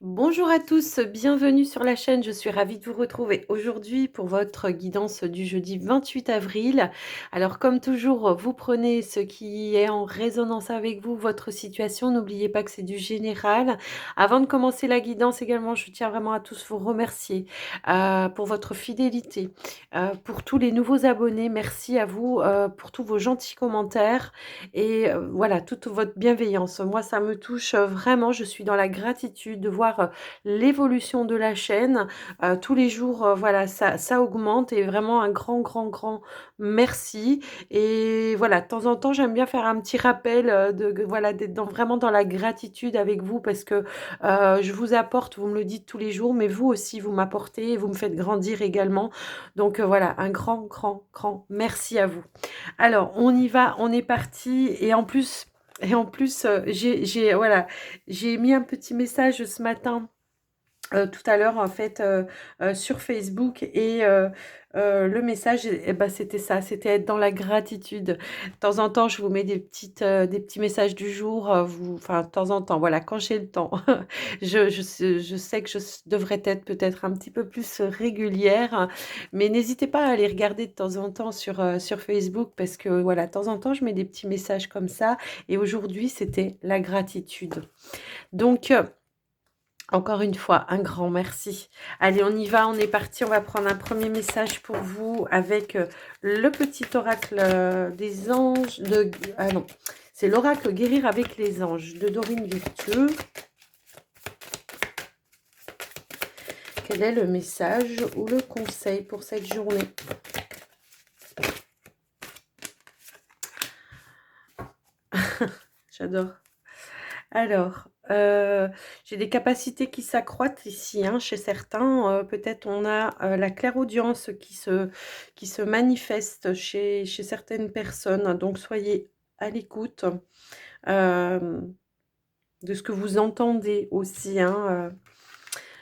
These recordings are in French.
Bonjour à tous, bienvenue sur la chaîne. Je suis ravie de vous retrouver aujourd'hui pour votre guidance du jeudi 28 avril. Alors comme toujours, vous prenez ce qui est en résonance avec vous, votre situation. N'oubliez pas que c'est du général. Avant de commencer la guidance également, je tiens vraiment à tous vous remercier pour votre fidélité, pour tous les nouveaux abonnés. Merci à vous pour tous vos gentils commentaires et voilà, toute votre bienveillance. Moi, ça me touche vraiment. Je suis dans la gratitude de voir l'évolution de la chaîne. Tous les jours, voilà, ça augmente et vraiment un grand, grand, grand merci. Et voilà, de temps en temps, j'aime bien faire un petit rappel voilà, d'être vraiment dans la gratitude avec vous parce que je vous apporte, vous me le dites tous les jours, mais vous aussi, vous m'apportez et vous me faites grandir également. Donc voilà, un grand, grand, grand merci à vous. Alors, on y va, on est parti. Et en plus, voilà, j'ai mis un petit message ce matin, tout à l'heure, en fait, sur Facebook. Et le message, ben, c'était ça, c'était être dans la gratitude. De temps en temps, je vous mets des petits messages du jour, enfin, de temps en temps, voilà, quand j'ai le temps. Je sais que devrais être peut-être un petit peu plus régulière, mais n'hésitez pas à aller regarder de temps en temps sur Facebook parce que, voilà, de temps en temps, je mets des petits messages comme ça. Et aujourd'hui, c'était la gratitude. Donc, encore une fois, un grand merci. Allez, on y va, on est parti. On va prendre un premier message pour vous avec le petit oracle des anges. Ah non, c'est l'oracle Guérir avec les anges de Dorine Virtueux. Quel est le message ou le conseil pour cette journée? J'adore. Alors, j'ai des capacités qui s'accroîtent ici, hein, chez certains. Peut-être on a la clairaudience qui se manifeste chez certaines personnes. Donc, soyez à l'écoute de ce que vous entendez aussi, hein.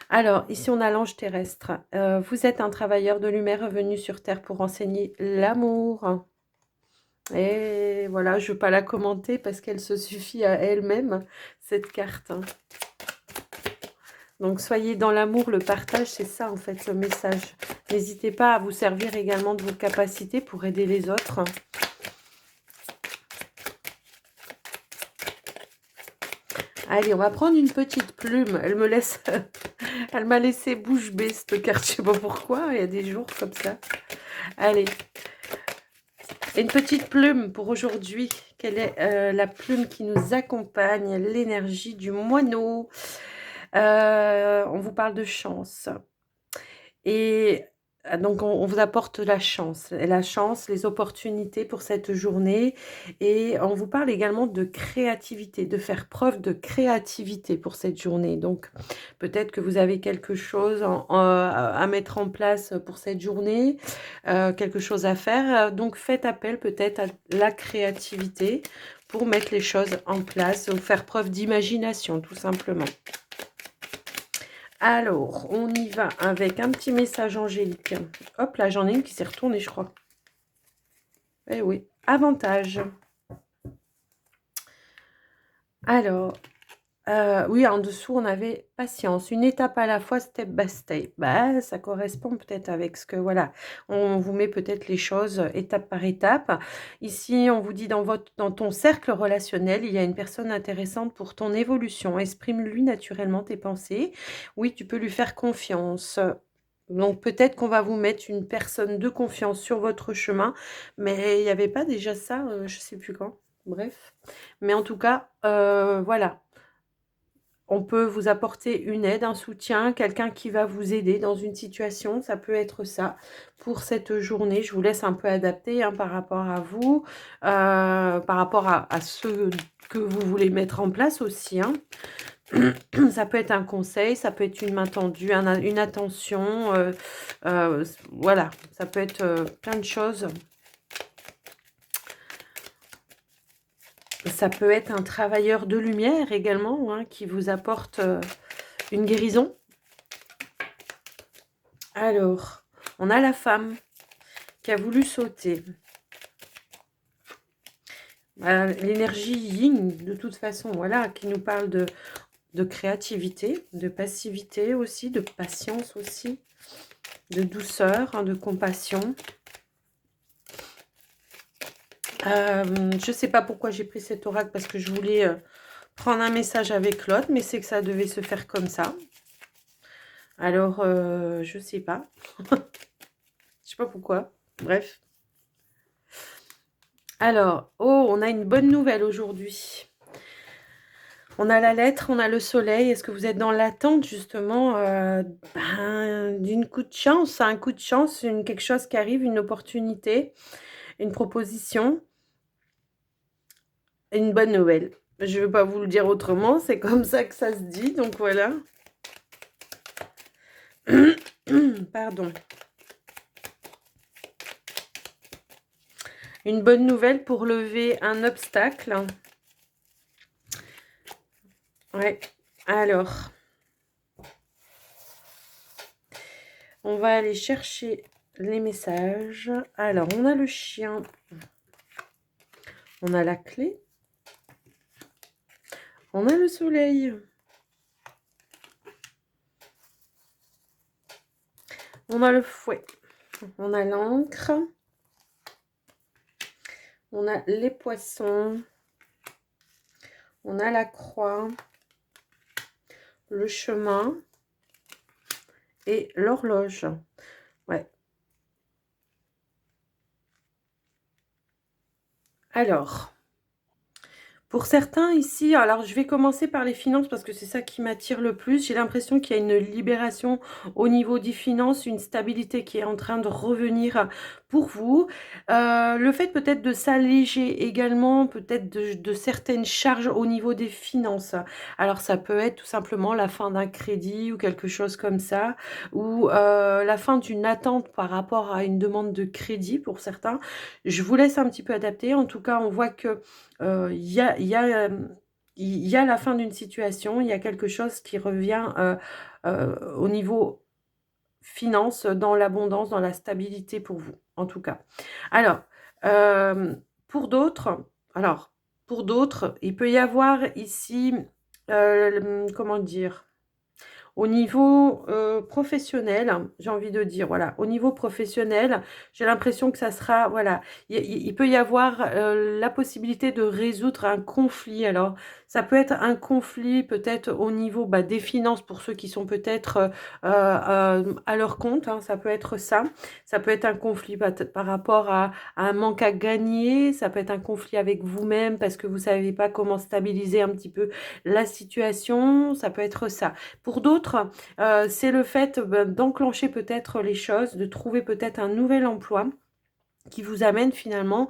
Alors, ici, on a l'ange terrestre. Vous êtes un travailleur de lumière venu sur Terre pour enseigner l'amour. Et voilà, je ne veux pas la commenter parce qu'elle se suffit à elle-même, cette carte, hein. Donc, soyez dans l'amour, le partage, c'est ça en fait le message. N'hésitez pas à vous servir également de vos capacités pour aider les autres. Allez, on va prendre une petite plume. Elle me laisse, elle m'a laissé bouche bée cette carte, je sais pas pourquoi. Il y a des jours comme ça. Allez, une petite plume pour aujourd'hui. Quelle est la plume qui nous accompagne? L'énergie du moineau. On vous parle de chance. Et donc, on vous apporte la chance, les opportunités pour cette journée. Et on vous parle également de créativité, de faire preuve de créativité pour cette journée. Donc, peut-être que vous avez quelque chose à mettre en place pour cette journée, quelque chose à faire. Donc, faites appel peut-être à la créativité pour mettre les choses en place, ou faire preuve d'imagination, tout simplement. Alors, on y va avec un petit message angélique. Hop, là, j'en ai une qui s'est retournée, je crois. Eh oui, avantage. Alors, oui, en dessous, on avait patience. Une étape à la fois, step by step. Bah, ça correspond peut-être avec ce que, voilà, on vous met peut-être les choses étape par étape. Ici, on vous dit dans ton cercle relationnel, il y a une personne intéressante pour ton évolution. Exprime-lui naturellement tes pensées. Oui, tu peux lui faire confiance. Donc, peut-être qu'on va vous mettre une personne de confiance sur votre chemin, mais il n'y avait pas déjà ça, je ne sais plus quand. Bref. Mais en tout cas, voilà. On peut vous apporter une aide, un soutien, quelqu'un qui va vous aider dans une situation. Ça peut être ça pour cette journée. Je vous laisse un peu adapter, hein, par rapport à vous, par rapport à ce que vous voulez mettre en place aussi, hein. Ça peut être un conseil, ça peut être une main tendue, une attention. Voilà, ça peut être plein de choses. Ça peut être un travailleur de lumière également, hein, qui vous apporte une guérison. Alors, on a la femme qui a voulu sauter. L'énergie yin, de toute façon, voilà, qui nous parle de créativité, de passivité aussi, de patience aussi, de douceur, hein, de compassion. Je ne sais pas pourquoi j'ai pris cet oracle, parce que je voulais prendre un message avec l'autre, mais c'est que ça devait se faire comme ça. Alors, je sais pas. Je sais pas pourquoi. Bref. Alors, oh, on a une bonne nouvelle aujourd'hui. On a la lettre, on a le soleil. Est-ce que vous êtes dans l'attente justement d'une coup de chance, un coup de chance, quelque chose qui arrive, une opportunité, une proposition, une bonne nouvelle. Je ne vais pas vous le dire autrement, c'est comme ça que ça se dit, donc voilà. Pardon. Une bonne nouvelle pour lever un obstacle. Ouais, alors, on va aller chercher les messages. Alors, on a le chien. On a la clé. On a le soleil. On a le fouet. On a l'encre. On a les poissons. On a la croix. Le chemin. Et l'horloge. Ouais. Alors, pour certains ici, alors je vais commencer par les finances parce que c'est ça qui m'attire le plus. J'ai l'impression qu'il y a une libération au niveau des finances, une stabilité qui est en train de revenir pour vous. Le fait peut-être de s'alléger également, peut-être de certaines charges au niveau des finances. Alors ça peut être tout simplement la fin d'un crédit ou quelque chose comme ça, ou la fin d'une attente par rapport à une demande de crédit pour certains. Je vous laisse un petit peu adapter. En tout cas, on voit que il y a la fin d'une situation, il y a quelque chose qui revient au niveau finance, dans l'abondance, dans la stabilité pour vous, en tout cas. Alors, euh, pour d'autres, pour d'autres, il peut y avoir ici, comment dire, au niveau professionnel, j'ai envie de dire, voilà, au niveau professionnel, j'ai l'impression que ça sera, voilà, il peut y avoir la possibilité de résoudre un conflit. Alors, ça peut être un conflit peut-être au niveau des finances pour ceux qui sont peut-être à leur compte, hein, ça peut être ça. Ça peut être un conflit par rapport à un manque à gagner, ça peut être un conflit avec vous-même parce que vous savez pas comment stabiliser un petit peu la situation, ça peut être ça. Pour d'autres, c'est le fait d'enclencher peut-être les choses, de trouver peut-être un nouvel emploi qui vous amène finalement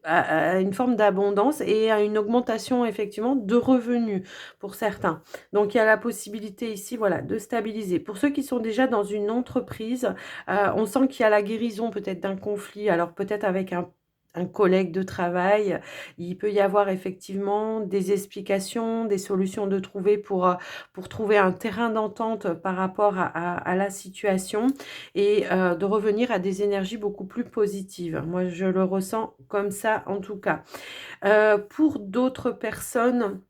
à une forme d'abondance et à une augmentation effectivement de revenus pour certains. Donc il y a la possibilité ici, voilà, de stabiliser. Pour ceux qui sont déjà dans une entreprise, on sent qu'il y a la guérison peut-être d'un conflit, alors peut-être avec un collègue de travail, il peut y avoir effectivement des explications, des solutions de trouver pour trouver un terrain d'entente par rapport à la situation et de revenir à des énergies beaucoup plus positives. Moi, je le ressens comme ça en tout cas. Pour d'autres personnes,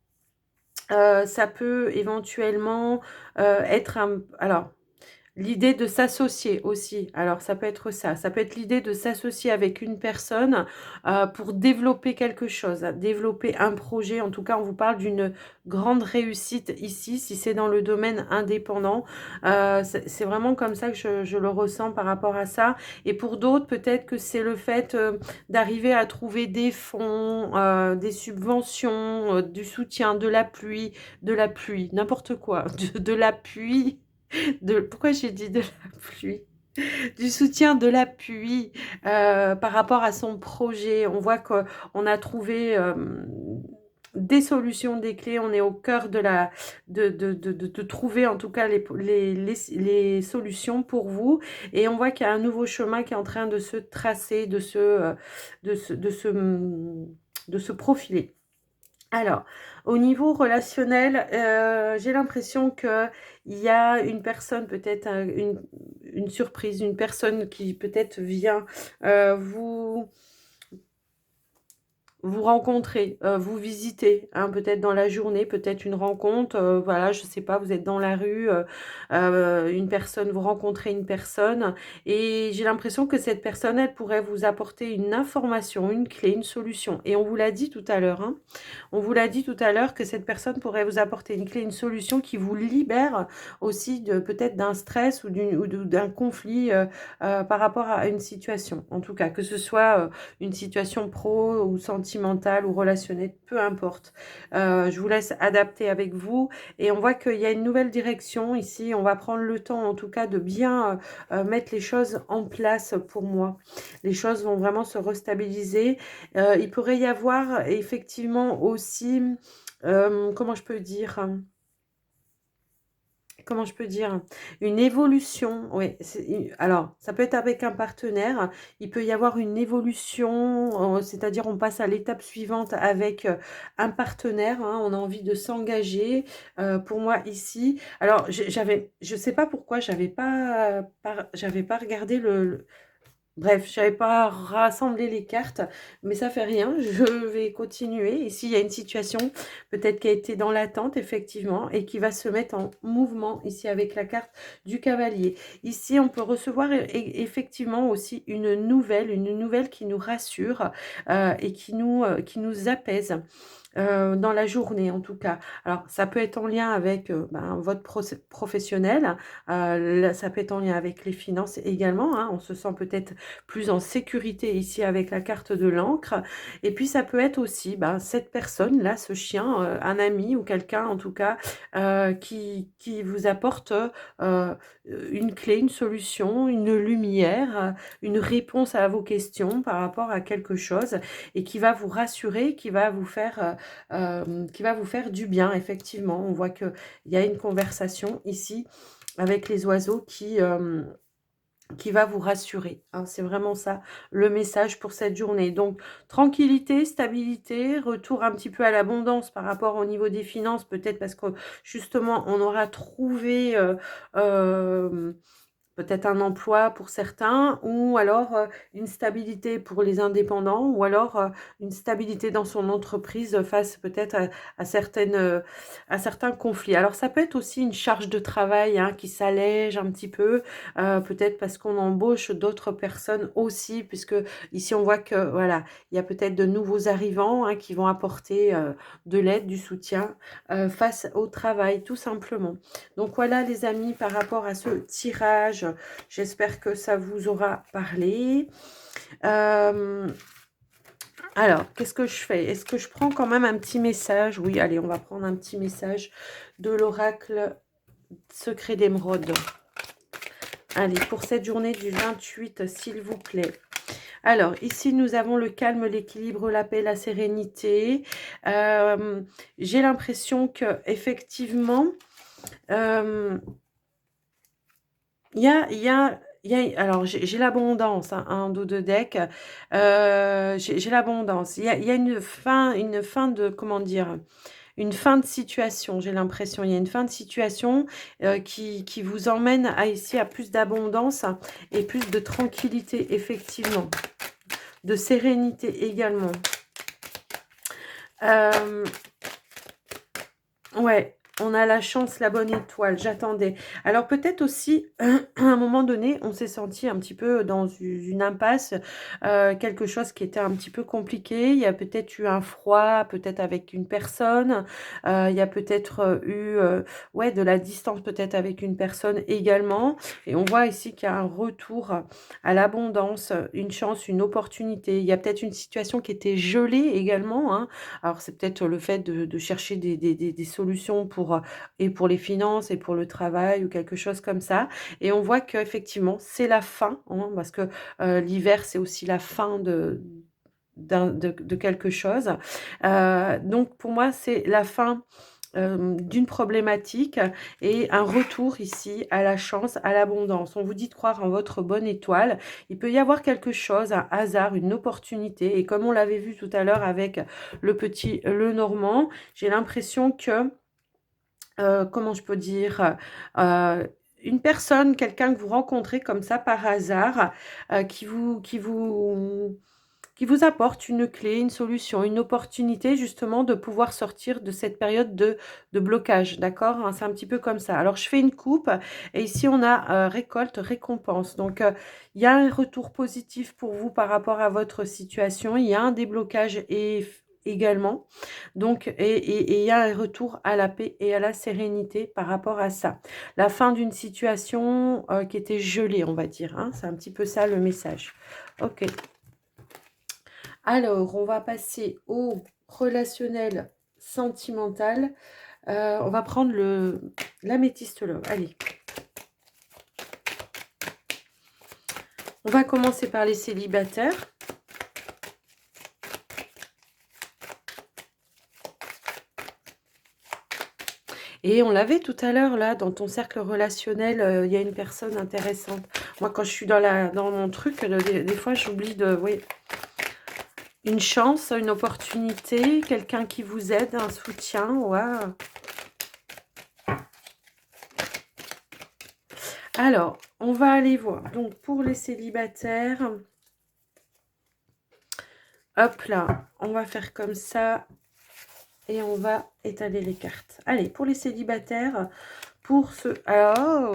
ça peut éventuellement être un... Alors, l'idée de s'associer aussi. Alors, ça peut être ça. Ça peut être l'idée de s'associer avec une personne pour développer quelque chose, développer un projet. En tout cas, on vous parle d'une grande réussite ici, si c'est dans le domaine indépendant. C'est vraiment comme ça que je le ressens par rapport à ça. Et pour d'autres, peut-être que c'est le fait d'arriver à trouver des fonds, des subventions, du soutien, de la pluie, n'importe quoi, de l'appui pourquoi j'ai dit de l'appui? Du soutien, de l'appui par rapport à son projet. On voit qu'on a trouvé des solutions, des clés. On est au cœur de trouver en tout cas les solutions pour vous. Et on voit qu'il y a un nouveau chemin qui est en train de se tracer, de se profiler. Alors, au niveau relationnel, j'ai l'impression qu'il y a une personne, peut-être une surprise, une personne qui peut-être vient vous vous rencontrez, vous visitez, hein, peut-être dans la journée, peut-être une rencontre, voilà, je sais pas, vous êtes dans la rue, une personne vous rencontrez une personne et j'ai l'impression que cette personne, elle pourrait vous apporter une information, une clé, une solution et on vous l'a dit tout à l'heure, hein. On vous l'a dit tout à l'heure que cette personne pourrait vous apporter une clé, une solution qui vous libère aussi de peut-être d'un stress ou d'un conflit, par rapport à une situation. En tout cas, que ce soit, une situation pro ou sentimentale ou relationnelle, peu importe. Je vous laisse adapter avec vous et on voit qu'il y a une nouvelle direction ici. On va prendre le temps en tout cas de bien mettre les choses en place pour moi. Les choses vont vraiment se restabiliser. Il pourrait y avoir effectivement aussi, comment je peux dire? Comment je peux dire? Une évolution, oui, alors ça peut être avec un partenaire, il peut y avoir une évolution, c'est-à-dire on passe à l'étape suivante avec, un partenaire, hein, on a envie de s'engager, pour moi ici. Alors je sais pas pourquoi j'avais pas regardé le bref, je n'avais pas rassemblé les cartes, mais ça fait rien, je vais continuer. Ici, il y a une situation peut-être qui a été dans l'attente, effectivement, et qui va se mettre en mouvement ici avec la carte du cavalier. Ici, on peut recevoir effectivement aussi une nouvelle qui nous rassure et qui nous apaise. Dans la journée en tout cas. Alors ça peut être en lien avec, ben, votre professionnel, là ça peut être en lien avec les finances également, hein. On se sent peut-être plus en sécurité ici avec la carte de l'encre et puis ça peut être aussi, ben, cette personne-là, ce chien, un ami ou quelqu'un en tout cas, qui vous apporte, une clé, une solution, une lumière, une réponse à vos questions par rapport à quelque chose et qui va vous rassurer, qui va vous faire du bien, effectivement. On voit qu'il y a une conversation ici avec les oiseaux qui va vous rassurer, hein. C'est vraiment ça le message pour cette journée. Donc, tranquillité, stabilité, retour un petit peu à l'abondance par rapport au niveau des finances, peut-être parce que justement, on aura trouvé peut-être un emploi pour certains ou alors, une stabilité pour les indépendants ou alors, une stabilité dans son entreprise, face peut-être à certains conflits. Alors ça peut être aussi une charge de travail, hein, qui s'allège un petit peu, peut-être parce qu'on embauche d'autres personnes aussi puisque ici on voit que voilà, il y a peut-être de nouveaux arrivants, hein, qui vont apporter, de l'aide, du soutien, face au travail tout simplement. Donc voilà les amis par rapport à ce tirage, j'espère que ça vous aura parlé. Alors, qu'est-ce que je fais? Est-ce que je prends quand même un petit message? Oui, allez, on va prendre un petit message de l'oracle secret d'émeraude. Allez, pour cette journée du 28, s'il vous plaît. Alors, ici, nous avons le calme, l'équilibre, la paix, la sérénité. J'ai l'impression que effectivement, alors j'ai l'abondance, hein, 1, 2 decks, j'ai l'abondance. Il y a une fin de comment dire? Une fin de situation, j'ai l'impression. Il y a une fin de situation, qui vous emmène à ici à plus d'abondance et plus de tranquillité, effectivement, de sérénité également. Hem Ouais, on a la chance, la bonne étoile, j'attendais. Alors peut-être aussi, à un moment donné, on s'est senti un petit peu dans une impasse, quelque chose qui était un petit peu compliqué. Il y a peut-être eu un froid, peut-être avec une personne. Il y a peut-être ouais, de la distance peut-être avec une personne également. Et on voit ici qu'il y a un retour à l'abondance, une chance, une opportunité. Il y a peut-être une situation qui était gelée également, hein. Alors, c'est peut-être le fait de chercher des solutions et pour les finances et pour le travail ou quelque chose comme ça. Et on voit qu'effectivement, c'est la fin, hein, parce que l'hiver, c'est aussi la fin de quelque chose. Donc, pour moi, c'est la fin d'une problématique et un retour ici à la chance, à l'abondance. On vous dit de croire en votre bonne étoile. Il peut y avoir quelque chose, un hasard, une opportunité. Et comme on l'avait vu tout à l'heure avec le petit Lenormand, j'ai l'impression que, comment je peux dire, une personne, quelqu'un que vous rencontrez comme ça par hasard, qui vous qui vous apporte une clé, une solution, une opportunité justement de pouvoir sortir de cette période de blocage, d'accord? Hein, c'est un petit peu comme ça. Alors je fais une coupe et ici on a, récolte, récompense. Donc, il y a un retour positif pour vous par rapport à votre situation. Il y a un déblocage également. Donc et il y a un retour à la paix et à la sérénité par rapport à ça. La fin d'une situation, qui était gelée, on va dire, hein. C'est un petit peu ça le message. OK. Alors, on va passer au relationnel sentimental. On va prendre l'améthyste love. Allez, on va commencer par les célibataires. Et on l'avait tout à l'heure là, dans ton cercle relationnel, il y a une personne intéressante. Moi, quand je suis dans mon truc, des fois, j'oublie de, oui, une chance, une opportunité, quelqu'un qui vous aide, un soutien, waouh. Alors, on va aller voir. Donc, pour les célibataires, hop là, on va faire comme ça et on va étaler les cartes. Allez, pour les célibataires, pour ce... Alors,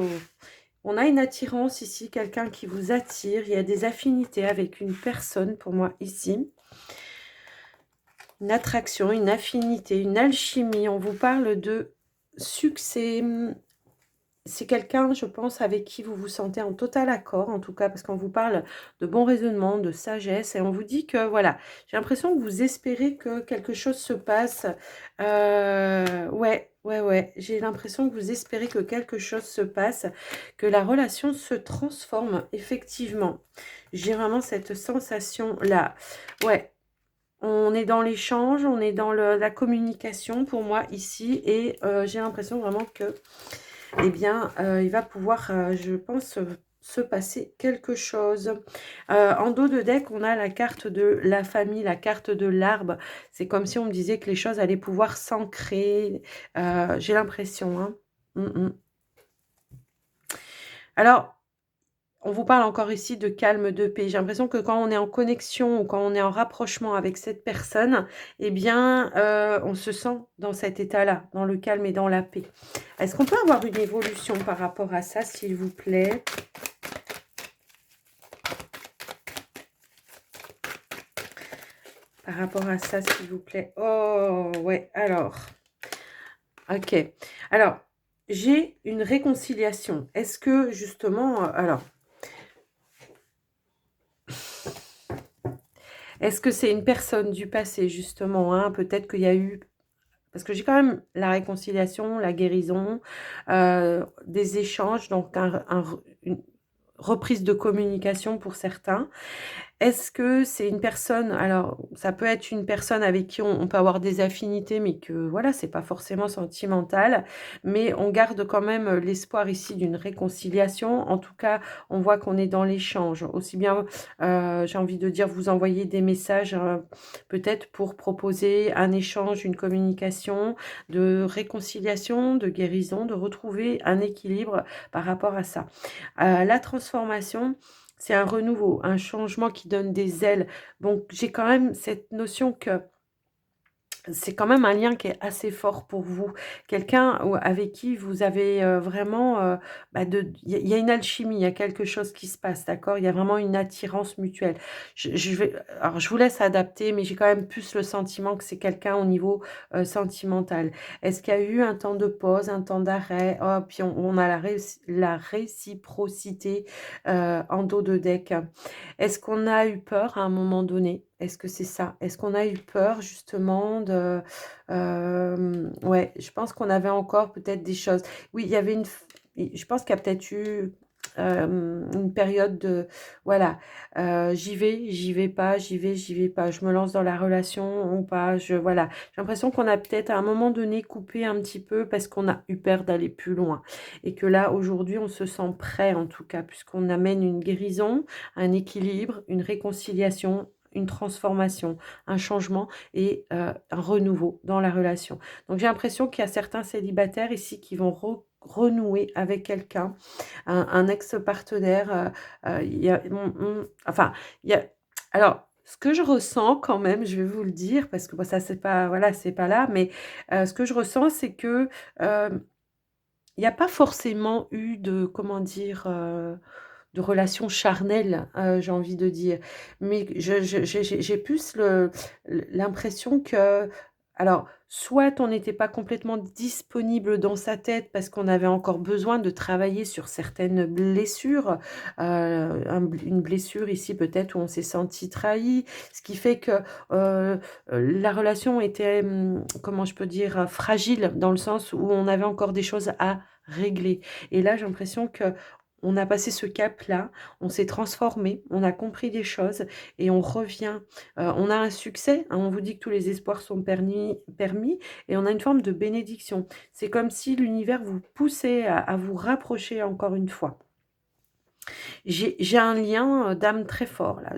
on a une attirance ici, quelqu'un qui vous attire. Il y a des affinités avec une personne pour moi ici. Une attraction, une affinité, une alchimie. On vous parle de succès. C'est quelqu'un, je pense, avec qui vous vous sentez en total accord, en tout cas, parce qu'on vous parle de bon raisonnement, de sagesse, et on vous dit que, voilà, j'ai l'impression que vous espérez que quelque chose se passe. Ouais, j'ai l'impression que vous espérez que quelque chose se passe, que la relation se transforme, effectivement. J'ai vraiment cette sensation-là. Ouais, on est dans l'échange, on est dans la communication, pour moi, ici, et j'ai l'impression vraiment que eh bien, il va pouvoir, je pense, se passer quelque chose. En dos de deck, on a la carte de la famille, la carte de l'arbre. C'est comme si on me disait que les choses allaient pouvoir s'ancrer. J'ai l'impression, hein. Mmh. Alors, on vous parle encore ici de calme, de paix. J'ai l'impression que quand on est en connexion ou quand on est en rapprochement avec cette personne, eh bien, on se sent dans cet état-là, dans le calme et dans la paix. Est-ce qu'on peut avoir une évolution par rapport à ça, s'il vous plaît? Par rapport à ça, s'il vous plaît. Oh, ouais, alors. OK. Alors, j'ai une réconciliation. Est-ce que, justement, alors, est-ce que c'est une personne du passé, justement, hein? Peut-être qu'il y a eu... Parce que j'ai quand même la réconciliation, la guérison, des échanges, donc une reprise de communication pour certains. Est-ce que c'est une personne, alors ça peut être une personne avec qui on peut avoir des affinités, mais que voilà, c'est pas forcément sentimental, mais on garde quand même, l'espoir ici d'une réconciliation. En tout cas, on voit qu'on est dans l'échange. Aussi bien, j'ai envie de dire, vous envoyez des messages, peut-être pour proposer un échange, une communication de réconciliation, de guérison, de retrouver un équilibre par rapport à ça. La transformation, c'est un renouveau, un changement qui donne des ailes. Donc j'ai quand même cette notion que c'est quand même un lien qui est assez fort pour vous. Quelqu'un avec qui vous avez, vraiment, bah, il y a une alchimie, il y a quelque chose qui se passe, d'accord? Il y a vraiment une attirance mutuelle. Je vais alors je vous laisse adapter, mais j'ai quand même plus le sentiment que c'est quelqu'un au niveau, sentimental. Est-ce qu'il y a eu un temps de pause, un temps d'arrêt? Oh, puis on a la réciprocité, en dos de deck. Est-ce qu'on a eu peur à un moment donné? Est-ce que c'est ça? Est-ce qu'on a eu peur justement de, ouais, je pense qu'on avait encore peut-être des choses. Oui, il y avait je pense qu'il y a peut-être eu, une période de voilà, j'y vais pas, j'y vais pas, je me lance dans la relation ou pas, voilà. J'ai l'impression qu'on a peut-être à un moment donné coupé un petit peu parce qu'on a eu peur d'aller plus loin et que là, aujourd'hui, on se sent prêt en tout cas puisqu'on amène une guérison, un équilibre, une réconciliation, une transformation, un changement et un renouveau dans la relation. Donc j'ai l'impression qu'il y a certains célibataires ici qui vont renouer avec quelqu'un, un ex-partenaire, il y a enfin, il y a alors Ce que je ressens quand même, je vais vous le dire parce que bon ça c'est pas voilà, c'est pas là, mais ce que je ressens c'est que, il y a pas forcément eu de comment dire? De relation charnelle, j'ai envie de dire. Mais j'ai plus l'impression que alors, soit on n'était pas complètement disponible dans sa tête parce qu'on avait encore besoin de travailler sur certaines blessures, une blessure ici peut-être où on s'est senti trahi, ce qui fait que, la relation était, comment je peux dire? Fragile dans le sens où on avait encore des choses à régler et là, j'ai l'impression que on a passé ce cap-là, on s'est transformé, on a compris des choses et on revient. On a un succès, hein, on vous dit que tous les espoirs sont permis et on a une forme de bénédiction. C'est comme si l'univers vous poussait à vous rapprocher encore une fois. J'ai un lien, d'âme très fort là.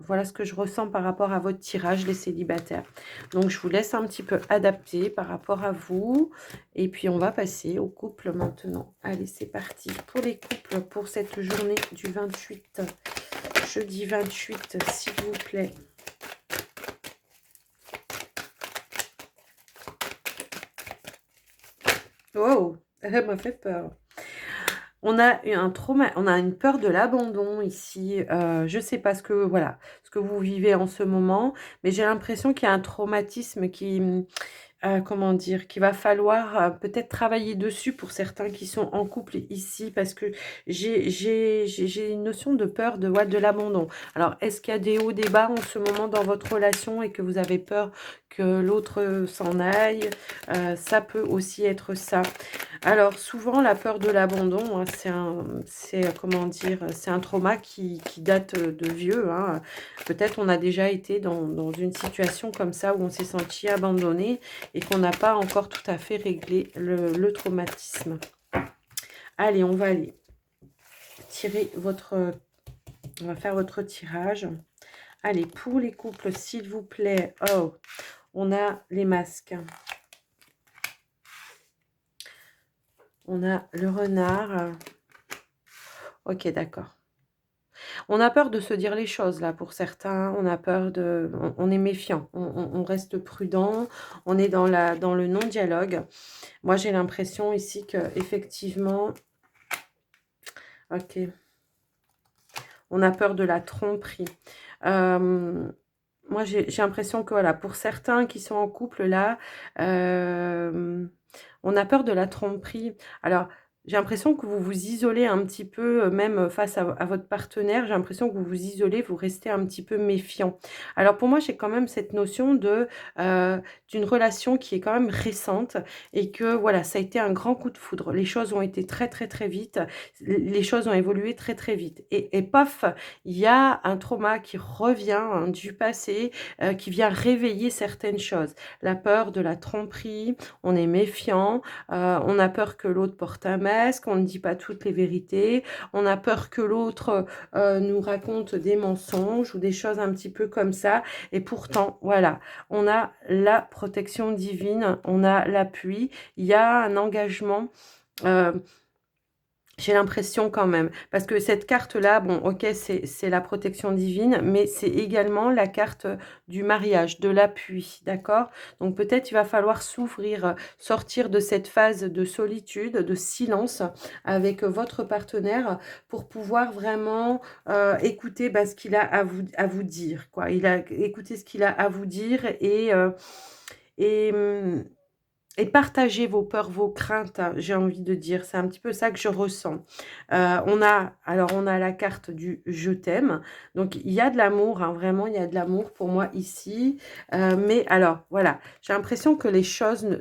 Voilà ce que je ressens par rapport à votre tirage, les célibataires. Donc je vous laisse un petit peu adapter par rapport à vous et puis on va passer aux couples maintenant. Allez, c'est parti pour les couples pour cette journée du 28, jeudi 28, s'il vous plaît. Oh! Elle m'a fait peur. On a eu un trauma, on a une peur de l'abandon ici, je sais pas voilà, ce que vous vivez en ce moment, mais j'ai l'impression qu'il y a un traumatisme qui, comment dire? Qu'il va falloir, peut-être travailler dessus pour certains qui sont en couple ici parce que j'ai une notion de peur de ouais, de l'abandon. Alors est-ce qu'il y a des hauts, des bas en ce moment dans votre relation et que vous avez peur que l'autre, s'en aille? Ça peut aussi être ça. Alors souvent la peur de l'abandon, hein, comment dire? C'est un trauma qui date, de vieux, hein. Peut-être on a déjà été dans une situation comme ça où on s'est senti abandonné et qu'on n'a pas encore tout à fait réglé le traumatisme. Allez, on va aller tirer on va faire votre tirage. Allez, pour les couples, s'il vous plaît. Oh, on a les masques. On a le renard. Ok, d'accord. On a peur de se dire les choses là pour certains, on a peur on est méfiant, on reste prudent, on est dans le non-dialogue. Moi j'ai l'impression ici que effectivement, ok, on a peur de la tromperie. Moi j'ai l'impression que voilà, pour certains qui sont en couple là, on a peur de la tromperie. Alors, j'ai l'impression que vous vous isolez un petit peu, même face à votre partenaire. J'ai l'impression que vous vous isolez, vous restez un petit peu méfiant. Alors pour moi, j'ai quand même cette notion d'une relation qui est quand même récente et que voilà, ça a été un grand coup de foudre. Les choses ont été très, très, très vite. Les choses ont évolué très, très vite et paf, il y a un trauma qui revient, hein, du passé, qui vient réveiller certaines choses. La peur de la tromperie, on est méfiant, on a peur que l'autre porte un masque, on ne dit pas toutes les vérités, on a peur que l'autre nous raconte des mensonges ou des choses un petit peu comme ça. Et pourtant, voilà, on a la protection divine, on a l'appui, il y a un engagement. euh, j'ai l'impression quand même, parce que cette carte-là, bon, ok, c'est la protection divine, mais c'est également la carte du mariage, de l'appui, d'accord? Donc peut-être il va falloir s'ouvrir, sortir de cette phase de solitude, de silence avec votre partenaire pour pouvoir vraiment écouter bah, ce qu'il a à vous dire, quoi. Il a écouté ce qu'il a à vous dire et, et partagez vos peurs, vos craintes, hein, j'ai envie de dire. C'est un petit peu ça que je ressens. On a la carte du «je t'aime». Donc il y a de l'amour, hein, vraiment, il y a de l'amour pour moi ici. Mais alors, voilà, j'ai l'impression que les choses ne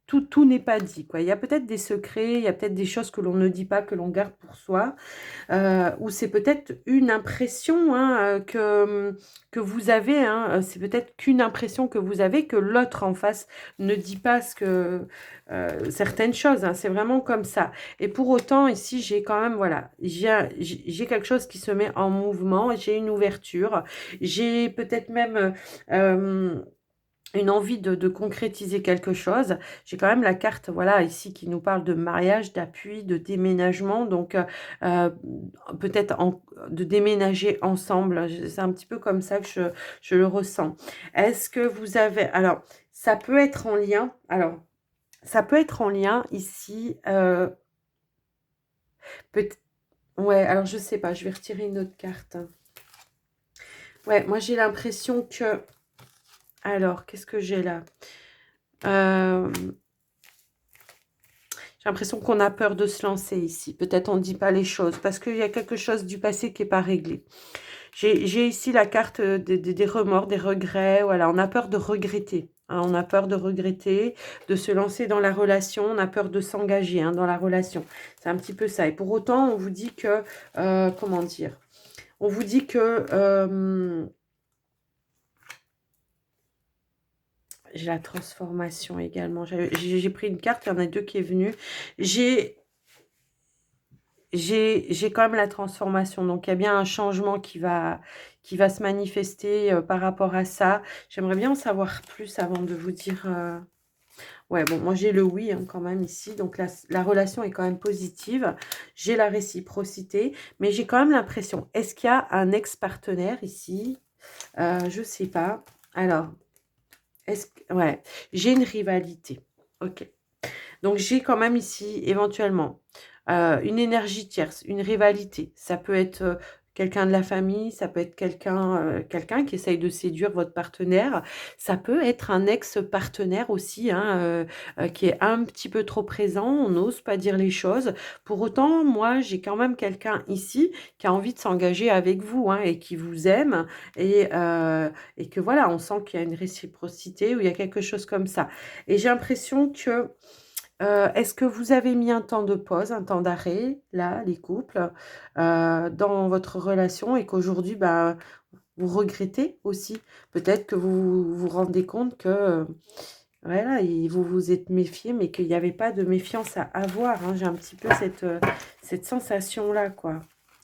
tout n'est pas dit, quoi. Il y a peut-être des secrets, il y a peut-être des choses que l'on ne dit pas, que l'on garde pour soi. Ou c'est peut-être une impression, hein, que vous avez, hein, c'est peut-être qu'une impression que vous avez, que l'autre en face ne dit pas certaines choses, hein, c'est vraiment comme ça. Et pour autant, ici, j'ai quand même, voilà, j'ai quelque chose qui se met en mouvement, j'ai une ouverture, j'ai peut-être même... une envie de concrétiser quelque chose. J'ai quand même la carte, voilà, ici qui nous parle de mariage, d'appui, de déménagement, donc euh, peut-être de déménager ensemble. C'est un petit peu comme ça que je le ressens. Est-ce que vous avez... Alors, ça peut être en lien... Alors, ça peut être en lien ici... peut ouais, alors je sais pas, je vais retirer une autre carte. Ouais, moi j'ai l'impression que... Alors, qu'est-ce que j'ai là? Euh, J'ai l'impression qu'on a peur de se lancer ici. Peut-être on ne dit pas les choses parce qu'il y a quelque chose du passé qui n'est pas réglé. J'ai ici la carte des remords, des regrets. Voilà, on a peur de regretter. Hein, on a peur de regretter, de se lancer dans la relation. On a peur de s'engager dans la relation. C'est un petit peu ça. Et pour autant, on vous dit que... comment dire? On vous dit que... j'ai la transformation également. J'ai pris une carte, il y en a deux qui est venue. J'ai quand même la transformation. Donc, il y a bien un changement qui va se manifester par rapport à ça. J'aimerais bien en savoir plus avant de vous dire... Ouais, bon, moi, j'ai le oui quand même ici. Donc, la relation est quand même positive. J'ai la réciprocité. Mais j'ai quand même l'impression... Est-ce qu'il y a un ex-partenaire ici? Je ne sais pas. Alors, ouais, j'ai une rivalité. Ok. Donc, j'ai quand même ici, éventuellement, une énergie tierce, une rivalité. Ça peut être quelqu'un de la famille, ça peut être quelqu'un qui essaye de séduire votre partenaire. Ça peut être un ex-partenaire aussi, qui est un petit peu trop présent. On n'ose pas dire les choses. Pour autant, moi, j'ai quand même quelqu'un ici qui a envie de s'engager avec vous et qui vous aime. Et que voilà, on sent qu'il y a une réciprocité ou il y a quelque chose comme ça. Et j'ai l'impression que est-ce que vous avez mis un temps de pause, un temps d'arrêt, là, les couples, dans votre relation et qu'aujourd'hui, bah, vous regrettez aussi? Peut-être que vous vous rendez compte que, voilà, vous vous êtes méfié, mais qu'il n'y avait pas de méfiance à avoir. J'ai un petit peu cette sensation-là, quoi.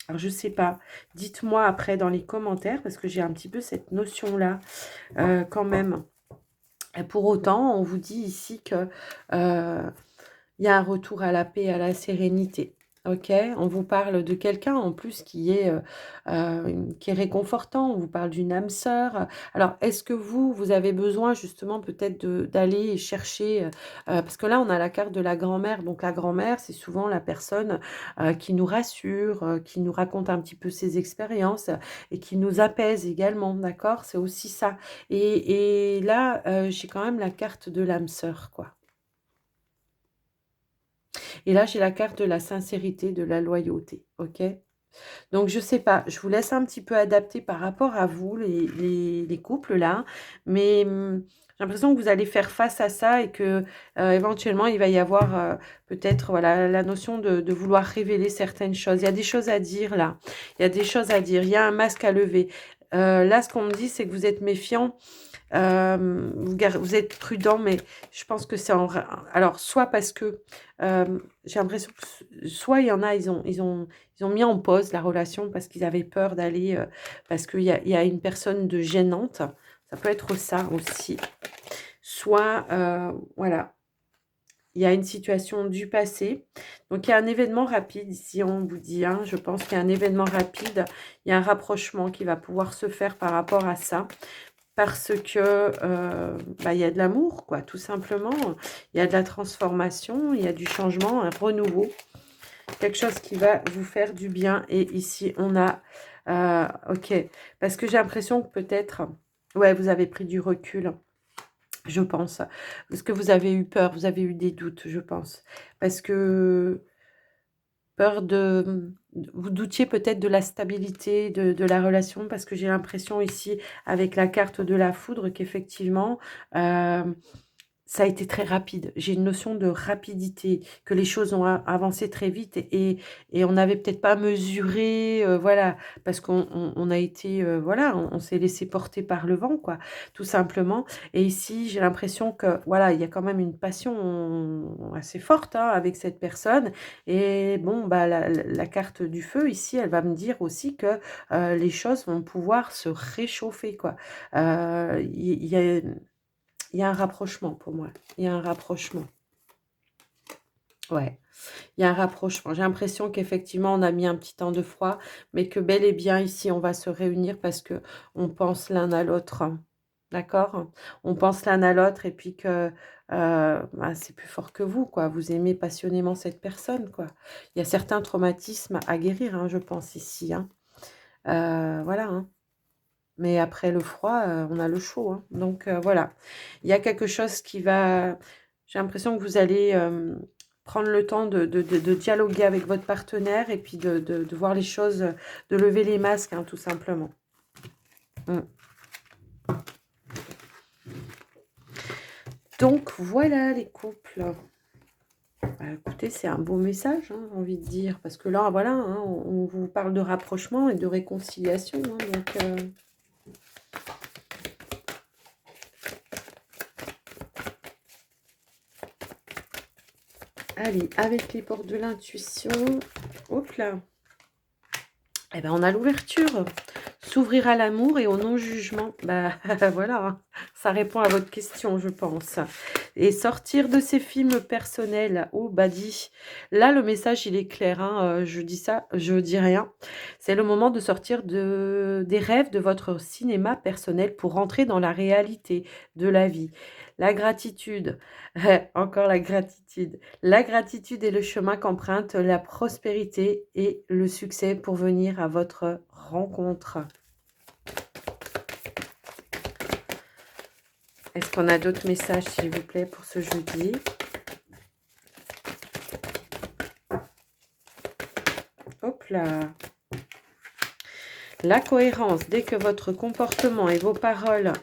Alors, je sais pas. Dites-moi après dans les commentaires, parce que j'ai un petit peu cette notion-là, quand même. Et pour autant, on vous dit ici que... il y a un retour à la paix, à la sérénité. Ok, on vous parle de quelqu'un en plus qui est réconfortant. On vous parle d'une âme sœur. Alors, est-ce que vous avez besoin justement peut-être d'aller chercher, parce que là, on a la carte de la grand-mère. Donc, la grand-mère, c'est souvent la personne qui nous rassure, qui nous raconte un petit peu ses expériences et qui nous apaise également. D'accord, c'est aussi ça. Et là, j'ai quand même la carte de l'âme sœur, quoi. Et là, j'ai la carte de la sincérité, de la loyauté. OK? Donc, je sais pas, je vous laisse un petit peu adapter par rapport à vous, les couples là. Mais j'ai l'impression que vous allez faire face à ça et que éventuellement, il va y avoir peut-être voilà, la notion de vouloir révéler certaines choses. Il y a des choses à dire là. Il y a des choses à dire. Il y a un masque à lever. Là, ce qu'on me dit, c'est que vous êtes méfiant. Vous êtes prudent, mais je pense que c'est alors soit parce que j'ai l'impression que soit il y en a, ils ont mis en pause la relation parce qu'ils avaient peur d'aller, parce il y a une personne de gênante. Ça peut être ça aussi. Soit, voilà, il y a une situation du passé. Donc, il y a un événement rapide ici, on vous dit. Je pense qu'il y a un événement rapide. Il y a un rapprochement qui va pouvoir se faire par rapport à ça. Parce que il y a de l'amour, quoi, tout simplement. Il y a de la transformation, il y a du changement, un renouveau. Quelque chose qui va vous faire du bien. Et ici, on a... ok, parce que j'ai l'impression que peut-être... Ouais, vous avez pris du recul, je pense. Parce que vous avez eu peur, vous avez eu des doutes, je pense. Parce que... Peur de... Vous doutiez peut-être de la stabilité de la relation parce que j'ai l'impression ici, avec la carte de la foudre, qu'effectivement, ça a été très rapide. J'ai une notion de rapidité, que les choses ont avancé très vite et on n'avait peut-être pas mesuré, voilà, parce qu'on a été, voilà, on s'est laissé porter par le vent, quoi, tout simplement. Et ici, j'ai l'impression que, voilà, il y a quand même une passion assez forte avec cette personne. Et bon, bah, la carte du feu, ici, elle va me dire aussi que les choses vont pouvoir se réchauffer, quoi. Il y a il y a un rapprochement pour moi. Il y a un rapprochement. Ouais, il y a un rapprochement. J'ai l'impression qu'effectivement, on a mis un petit temps de froid, mais que bel et bien ici, on va se réunir parce que on pense l'un à l'autre. D'accord? On pense l'un à l'autre et puis que bah, c'est plus fort que vous, quoi. Vous aimez passionnément cette personne, quoi. Il y a certains traumatismes à guérir, hein, je pense, ici. Hein. Voilà. Hein. Mais après le froid, on a le chaud, hein. Donc voilà. Il y a quelque chose qui va j'ai l'impression que vous allez, prendre le temps de dialoguer avec votre partenaire et puis de voir les choses, de lever les masques, hein, tout simplement. Mmh. Donc voilà les couples. Bah, écoutez, c'est un beau message, hein, j'ai envie de dire, parce que là, voilà, hein, on vous parle de rapprochement et de réconciliation, hein, donc allez, avec les portes de l'intuition, hop là, eh ben, on a l'ouverture. S'ouvrir à l'amour et au non-jugement. Bah voilà, hein, ça répond à votre question, je pense. Et sortir de ces films personnels. Oh, bah dit. Là, le message, il est clair. Hein, je dis ça, je dis rien. C'est le moment de sortir des rêves de votre cinéma personnel pour rentrer dans la réalité de la vie. La gratitude, encore la gratitude. La gratitude est le chemin qu'emprunte la prospérité et le succès pour venir à votre rencontre. Est-ce qu'on a d'autres messages, s'il vous plaît, pour ce jeudi? Hop là. La cohérence, dès que votre comportement et vos paroles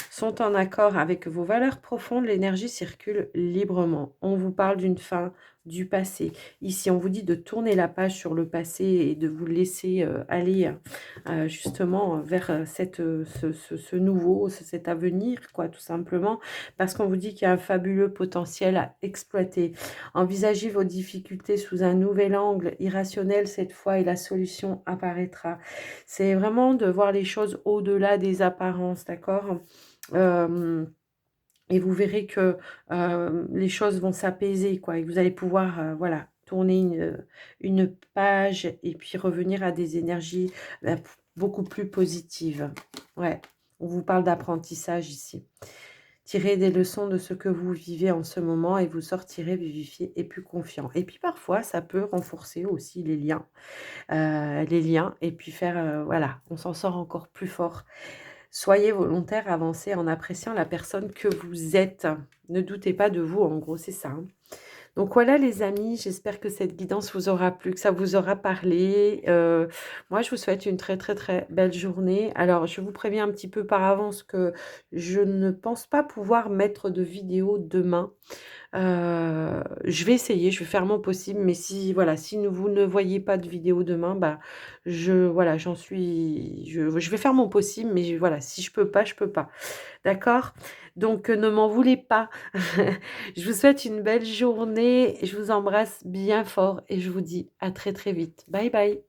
sont en accord avec vos valeurs profondes, l'énergie circule librement. On vous parle d'une fin du passé. Ici, on vous dit de tourner la page sur le passé et de vous laisser aller justement vers ce nouveau, cet avenir, quoi, tout simplement, parce qu'on vous dit qu'il y a un fabuleux potentiel à exploiter. Envisagez vos difficultés sous un nouvel angle, irrationnel cette fois, et la solution apparaîtra. C'est vraiment de voir les choses au-delà des apparences, d'accord? Et vous verrez que les choses vont s'apaiser, quoi. Et vous allez pouvoir, voilà, tourner une page et puis revenir à des énergies beaucoup plus positives. Ouais, on vous parle d'apprentissage ici. Tirez des leçons de ce que vous vivez en ce moment et vous sortirez vivifié et plus confiant. Et puis parfois, ça peut renforcer aussi les liens et puis faire, voilà, on s'en sort encore plus fort. Soyez volontaire, avancez en appréciant la personne que vous êtes. Ne doutez pas de vous, en gros, c'est ça. Hein. Donc voilà les amis, j'espère que cette guidance vous aura plu, que ça vous aura parlé. Moi, je vous souhaite une très très très belle journée. Alors, je vous préviens un petit peu par avance que je ne pense pas pouvoir mettre de vidéo demain. Je vais essayer, je vais faire mon possible, mais si voilà, si vous ne voyez pas de vidéo demain, bah, voilà, je vais faire mon possible, mais voilà, si je peux pas, je peux pas. D'accord? Donc ne m'en voulez pas. Je vous souhaite une belle journée, je vous embrasse bien fort et je vous dis à très, très vite. Bye bye.